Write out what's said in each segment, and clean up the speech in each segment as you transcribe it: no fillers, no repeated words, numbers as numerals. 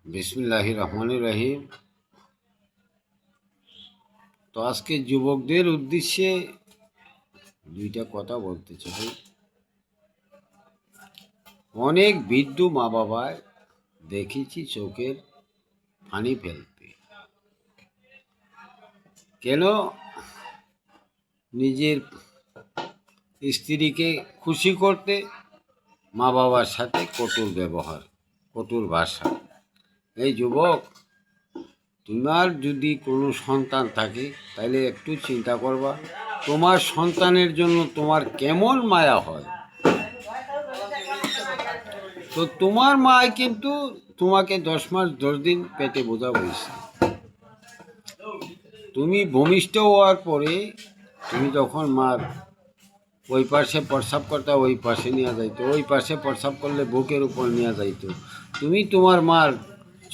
বিসমিল্লাহির রহমানির রহিম। তো আজকে যুবকদের উদ্দেশ্যে দুইটা কথা বলতে চাই। অনেক বৃদ্ধ মা বাবায় দেখেছি চোখের পানি ফেলতে। কেন? নিজের স্ত্রীকে খুশি করতে মা বাবার সাথে কটুর ব্যবহার, কটুর ভাষা। এই যুবক, তোমার যদি কোনো সন্তান থাকে তাহলে একটু চিন্তা করবা, তোমার সন্তানের জন্য তোমার কেমন মায়া হয়। তো তোমার মা কিন্তু তোমাকে 10 মাস 10 দিন পেটে বোঝা বলছে। তুমি ভূমিষ্ঠ হওয়ার পরে তুমি যখন মার ওই পাশে প্রস্রাব করতে ওই পাশে নিয়ে যাইতো, ওই পাশে প্রস্রাব করলে বুকের উপর নিয়ে যাইতো। তুমি তোমার মার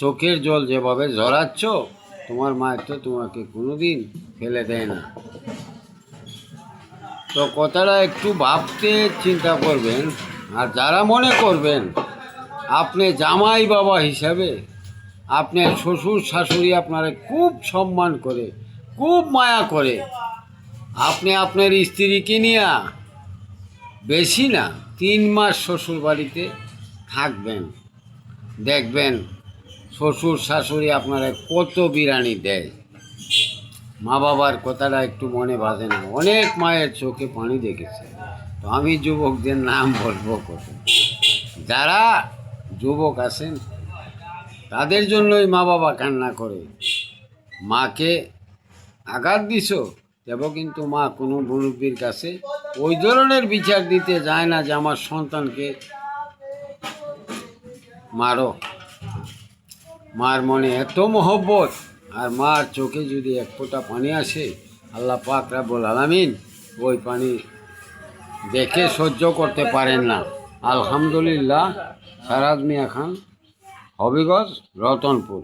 চোখের জল যেভাবে ঝরাচ্ছ, তোমার মা তো তোমাকে কোনোদিন ফেলে দেয় না। তো কথাটা একটু ভাবতে চিন্তা করবেন। আর যারা মনে করবেন আপনি জামাই বাবা হিসাবে আপনার শ্বশুর শাশুড়ি আপনারা খুব সম্মান করে, খুব মায়া করে, আপনি আপনার স্ত্রীকে নিয়ে বেশি না 3 মাস শ্বশুর বাড়িতে থাকবেন, দেখবেন শ্বশুর শাশুড়ি আপনারা কত বিরানি দেয়। মা বাবার কথাটা একটু মনে বাঁধে না। অনেক মায়ের চোখে পানি দেখেছে। তো আমি যুবকদের নাম বলবো কত, যারা যুবক আছেন তাদের জন্যই মা বাবা কান্না করে। মাকে আঘাত দিছ দেব, কিন্তু মা কোনো মুরব্বীর কাছে ওই ধরনের বিচার দিতে যায় না যে আমার সন্তানকে মারো। মার মনে এত মহব্বত, আর মার চোখে যদি এক ফোঁটা পানি আসে, আল্লাহ পাক রব্বুল আলামিন ওই পানি দেখে সহ্য করতে পারেন না। আলহামদুলিল্লাহ। সারাদ মিয়া খান, হবিগঞ্জ, রতনপুর।